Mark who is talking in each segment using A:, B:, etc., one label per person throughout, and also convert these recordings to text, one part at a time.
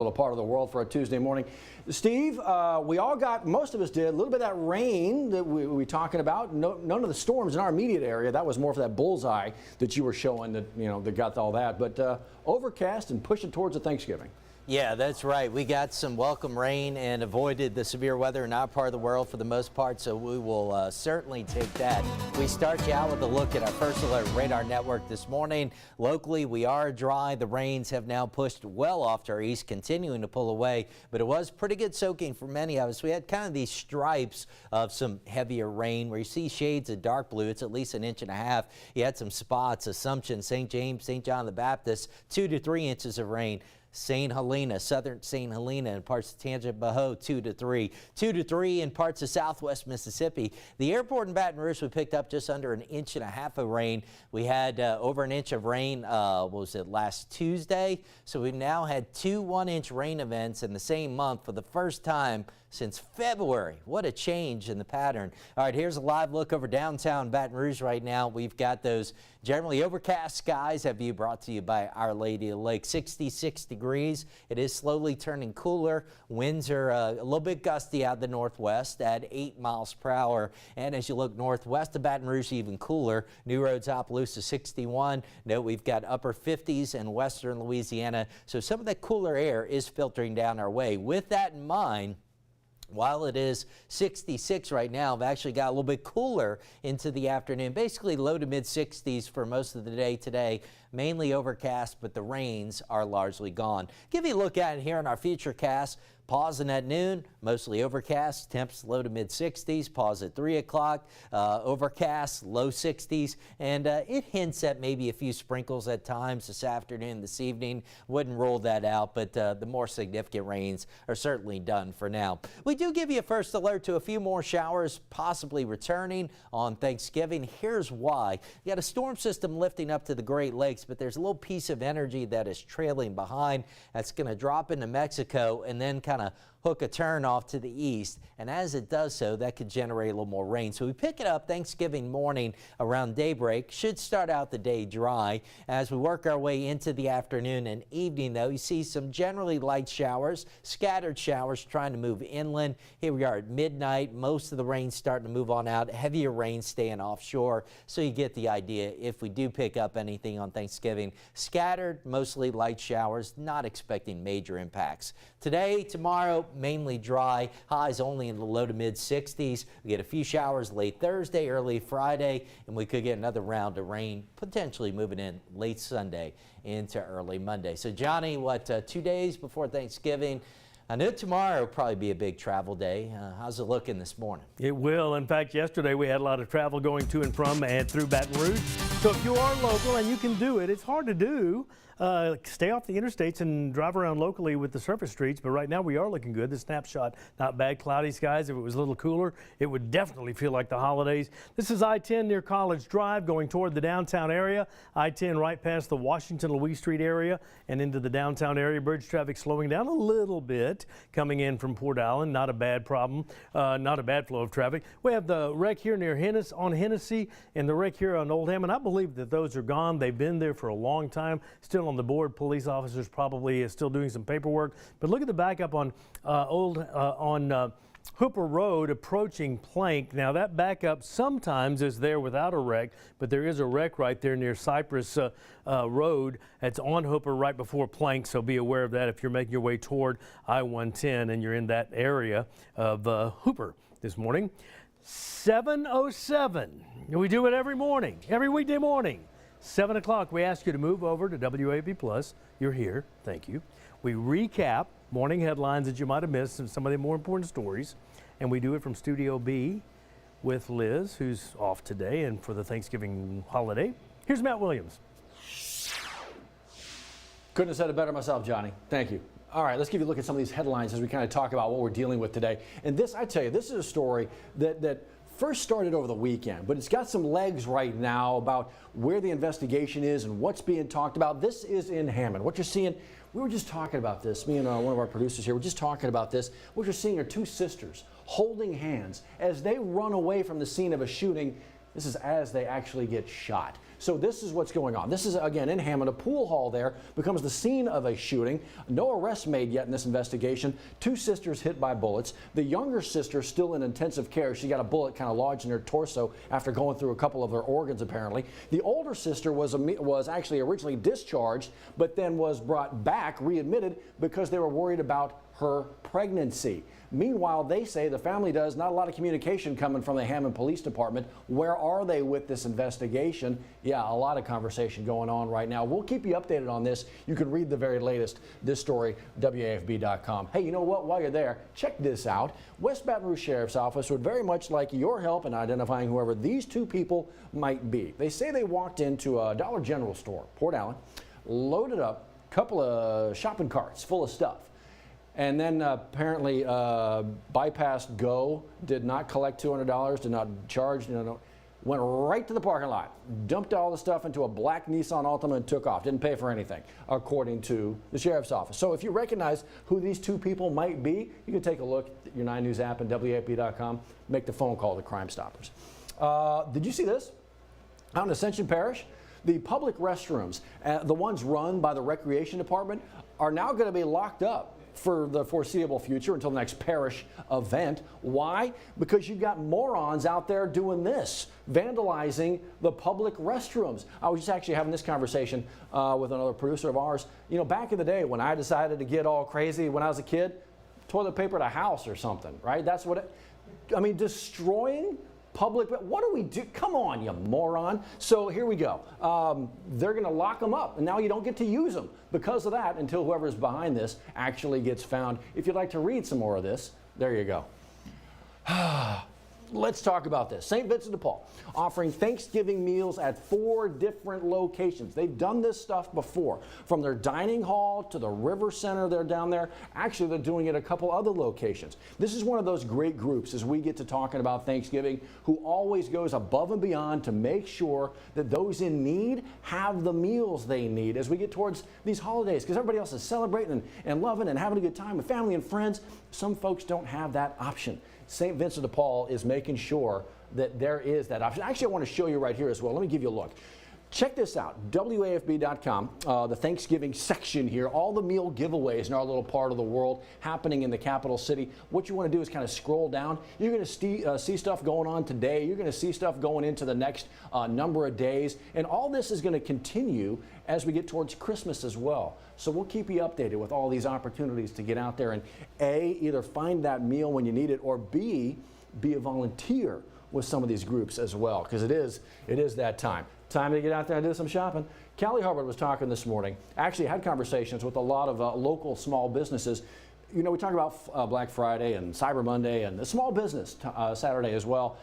A: A part of the world for a Tuesday morning. Steve, we all got, most of us did, a little bit of that rain that we were talking about. None of the storms in our immediate area. That was more for that bullseye that you were showing that, that got all that. But overcast and pushing towards the Thanksgiving.
B: Yeah, that's right. We got some welcome rain and avoided the severe weather in our part of the world for the most part, so we will certainly take that. We start you out with a look at our First Alert radar network this morning. Locally, we are dry. The rains have now pushed well off to our east, continuing to pull away, but it was pretty good soaking for many of us. We had kind of these stripes of some heavier rain where you see shades of dark blue. It's at least 1.5 inches. You had some spots, Assumption, St. James, St. John the Baptist, 2 to 3 inches of rain. St. Helena, southern St. Helena, and parts of Tangipahoa, 2 to 3. 2 to 3 in parts of southwest Mississippi. The airport in Baton Rouge, we picked up just under 1.5 inches of rain. We had over 1 inch of rain, what was it, last Tuesday? So we've now had 2 1-inch rain events in the same month for the first time since February. What a change in the pattern. All right, here's a live look over downtown Baton Rouge right now. We've got those generally overcast skies. That view brought to you by Our Lady of the Lake. 66 degrees. It is slowly turning cooler. Winds are a little bit gusty out of the northwest at 8 miles per hour. And as you look northwest of Baton Rouge, even cooler. New Roads, Opelousas, 61. Note we've got upper 50s in western Louisiana. So some of that cooler air is filtering down our way. With that in mind, while it is 66 right now, I've actually got a little bit cooler into the afternoon, basically low to mid 60s for most of the day today. Mainly overcast, but the rains are largely gone. Give you a look at it here in our Futurecast. Pausing at noon, mostly overcast, temps low to mid 60s. Pause at 3 o'clock, overcast, low 60s, and it hints at maybe a few sprinkles at times this afternoon, this evening. Wouldn't rule that out, but the more significant rains are certainly done for now. We do give you a first alert to a few more showers possibly returning on Thanksgiving. Here's why. You got a storm system lifting up to the Great Lakes, but there's a little piece of energy that is trailing behind. That's going to drop into Mexico and then kind of hook a turn off to the east, and as it does so, that could generate a little more rain. So we pick it up Thanksgiving morning around daybreak. Should start out the day dry. As we work our way into the afternoon and evening, though, you see some generally light showers, scattered showers trying to move inland. Here we are at midnight. Most of the rain starting to move on out. Heavier rain staying offshore. So you get the idea. If we do pick up anything on Thanksgiving, scattered, mostly light showers, not expecting major impacts. Today, tomorrow, mainly dry. Highs only in the low to mid 60s. We get a few showers late Thursday, early Friday, and we could get another round of rain potentially moving in late Sunday into early Monday. So Johnny, what, 2 days before Thanksgiving? I know tomorrow will probably be a big travel day. How's it looking this morning? It
C: will. In fact, yesterday we had a lot of travel going to and from and through Baton Rouge. So if you are local and you can do it, it's hard to do. Stay off the interstates and drive around locally with the surface streets, but right now we are looking good. The snapshot, not bad. Cloudy skies. If it was a little cooler, it would definitely feel like the holidays. This is I-10 near College Drive going toward the downtown area. I-10 right past the Washington Louis Street area and into the downtown area. Bridge traffic slowing down a little bit coming in from Port Allen. Not a bad problem. Not a bad flow of traffic. We have the wreck here near Hennessy and the wreck here on Oldham, and I believe that those are gone. They've been there for a long time. Still on the board. Police officers probably still doing some paperwork. But look at the backup on Hooper Road approaching Plank. Now that backup sometimes is there without a wreck, but there is a wreck right there near Cypress Road. It's on Hooper right before Plank, so be aware of that if you're making your way toward I-110 and you're in that area of Hooper this morning. 7:07. We do it every morning, every weekday morning. 7 o'clock, we ask you to move over to WAFB+. You're here. Thank you. We recap morning headlines that you might have missed and some of the more important stories. And we do it from Studio B with Liz, who's off today and for the Thanksgiving holiday. Here's Matt Williams.
A: Couldn't have said it better myself, Johnny. Thank you. All right, let's give you a look at some of these headlines as we kind of talk about what we're dealing with today. And this, I tell you, this is a story that first started over the weekend, but it's got some legs right now about where the investigation is and what's being talked about. This is in Hammond. What you're seeing, we were just talking about this, me and one of our producers here, we're just talking about this. What you're seeing are two sisters holding hands as they run away from the scene of a shooting. This is as they actually get shot. So this is what's going on. This is, again, in Hammond. A pool hall there becomes the scene of a shooting. No arrests made yet in this investigation. 2 sisters hit by bullets. The younger sister still in intensive care. She got a bullet kind of lodged in her torso after going through a couple of her organs, apparently. The older sister was actually originally discharged, but then was brought back, readmitted, because they were worried about her pregnancy. Meanwhile, they say the family does not a lot of communication coming from the Hammond Police Department. Where are they with this investigation? Yeah, a lot of conversation going on right now. We'll keep you updated on this. You can read the very latest. This story, WAFB.com. Hey, you know what? While you're there, check this out. West Baton Rouge Sheriff's Office would very much like your help in identifying whoever these 2 people might be. They say they walked into a Dollar General store, Port Allen, loaded up a couple of shopping carts full of stuff. And then apparently bypassed go, did not collect $200, did not charge, went right to the parking lot, dumped all the stuff into a black Nissan Altima and took off. Didn't pay for anything, according to the Sheriff's Office. So if you recognize who these 2 people might be, you can take a look at your 9 News app and WAP.com, make the phone call to Crime Stoppers. Did you see this? Out in Ascension Parish, the public restrooms, the ones run by the Recreation Department, are now going to be locked up for the foreseeable future until the next parish event. Why? Because you've got morons out there doing this, vandalizing the public restrooms. I was just actually having this conversation with another producer of ours. You know, back in the day when I decided to get all crazy when I was a kid, toilet paper to house or something, right? That's what I mean, destroying public, what do we do? Come on, you moron. So here we go. They're going to lock them up, and now you don't get to use them because of that until whoever's behind this actually gets found. If you'd like to read some more of this, there you go. Let's talk about this. St. Vincent de Paul offering Thanksgiving meals at 4 different locations. They've done this stuff before, from their dining hall to the River Center. They're down there. Actually, they're doing it at a couple other locations. This is one of those great groups as we get to talking about Thanksgiving, who always goes above and beyond to make sure that those in need have the meals they need as we get towards these holidays, because everybody else is celebrating and loving and having a good time with family and friends. Some folks don't have that option. St. Vincent de Paul is making sure that there is that option. Actually, I want to show you right here as well. Let me give you a look. Check this out, WAFB.com, the Thanksgiving section here, all the meal giveaways in our little part of the world happening in the capital city. What you want to do is kind of scroll down. You're going to see stuff going on today. You're going to see stuff going into the next number of days. And all this is going to continue as we get towards Christmas as well. So we'll keep you updated with all these opportunities to get out there and A, either find that meal when you need it, or B, be a volunteer with some of these groups as well, because it is that time. Time to get out there and do some shopping. Callie Hubbard was talking this morning, actually had conversations with a lot of local small businesses. You know, we talk about Black Friday and Cyber Monday and the small business Saturday as well.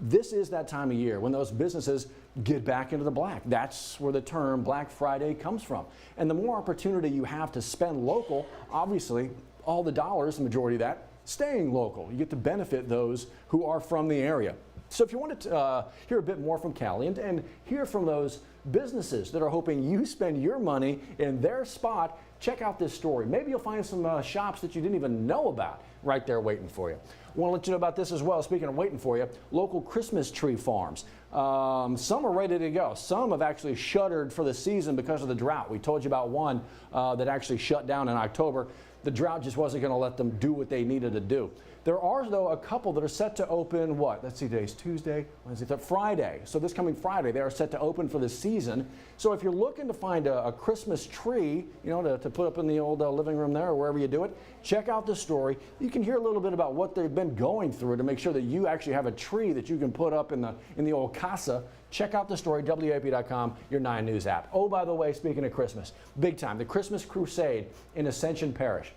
A: This is that time of year when those businesses get back into the black. That's where the term Black Friday comes from. And the more opportunity you have to spend local, obviously, all the dollars, the majority of that, staying local. You get to benefit those who are from the area. So if you want to hear a bit more from Callie and hear from those businesses that are hoping you spend your money in their spot, check out this story. Maybe you'll find some shops that you didn't even know about right there waiting for you. I want to let you know about this as well. Speaking of waiting for you, local Christmas tree farms. Some are ready to go. Some have actually shuttered for the season because of the drought. We told you about one that actually shut down in October. The drought just wasn't going to let them do what they needed to do. There are, though, a couple that are set to open, what? Let's see, today's Tuesday, Wednesday, Friday. So this coming Friday, they are set to open for the season. So if you're looking to find a Christmas tree, you know, to put up in the old living room there or wherever you do it, check out the story. You can hear a little bit about what they've been going through to make sure that you actually have a tree that you can put up in the old casa. Check out the story, WAP.com, your 9 News app. Oh, by the way, speaking of Christmas, big time, the Christmas Crusade in Ascension Parish.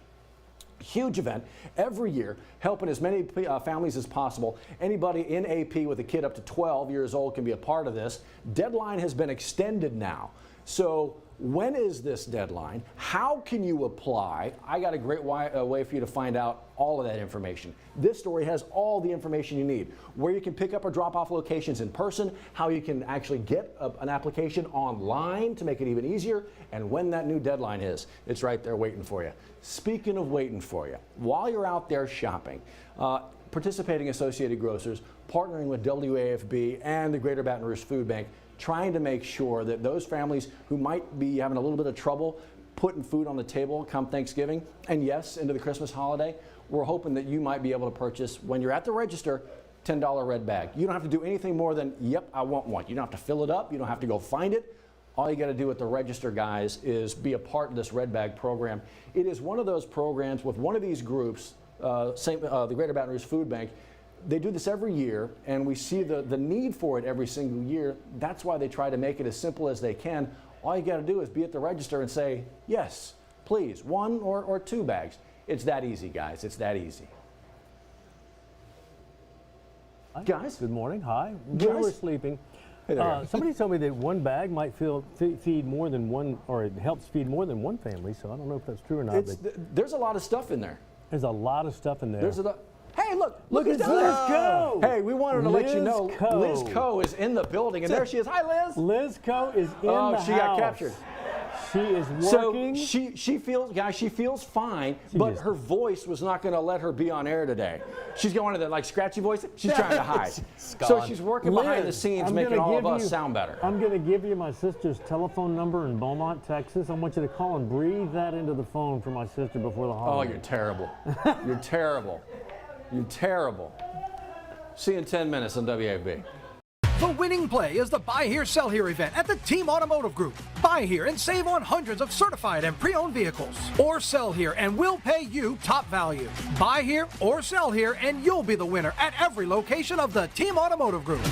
A: Huge event every year, helping as many families as possible. Anybody in AP with a kid up to 12 years old can be a part of this. Deadline has been extended now. So when is this deadline? How can you apply? I got a great way for you to find out all of that information. This story has all the information you need. Where you can pick up or drop off locations in person, how you can actually get an application online to make it even easier, and when that new deadline is. It's right there waiting for you. Speaking of waiting for you, while you're out there shopping, participating Associated Grocers, partnering with WAFB and the Greater Baton Rouge Food Bank, trying to make sure that those families who might be having a little bit of trouble putting food on the table come Thanksgiving, and yes, into the Christmas holiday, we're hoping that you might be able to purchase, when you're at the register, $10 red bag. You don't have to do anything more than, yep, I want one. You don't have to fill it up. You don't have to go find it. All you got to do at the register, guys, is be a part of this red bag program. It is one of those programs with one of these groups, the Greater Baton Rouge Food Bank. They do this every year, and we see the need for it every single year. That's why they try to make it as simple as they can. All you got to do is be at the register and say, yes, please, 1 or 2 bags. It's that easy, guys. It's that easy. Guys?
C: Good morning. Hi.
A: Guys?
C: We were sleeping.
A: Hey there.
C: Somebody told me that one bag might feed more than one, or it helps feed more than one family, so I don't know if that's true or not.
A: There's a lot of stuff in there.
C: There's a lot of stuff in there.
A: Hey, look
C: at
A: who's
C: Liz
A: down there.
C: Coe.
A: Hey, we wanted to let you know
C: Liz Coe.
A: Liz Coe is in the building, and there she is. Hi, Liz.
C: Liz Coe is in the house.
A: Oh, she got captured.
C: She is working.
A: So she feels, guys, she feels fine, but her voice was not going to let her be on air today. She's going to that like scratchy voice. She's trying to hide. So she's working behind the scenes, making all of us sound better.
C: I'm going to give you my sister's telephone number in Beaumont, Texas. I want you to call and breathe that into the phone for my sister before the holiday.
A: Oh, you're terrible. You're terrible. You're terrible. See you in 10 minutes on WAFB.
D: The winning play is the Buy Here, Sell Here event at the Team Automotive Group. Buy here and save on hundreds of certified and pre-owned vehicles. Or sell here and we'll pay you top value. Buy here or sell here and you'll be the winner at every location of the Team Automotive Group.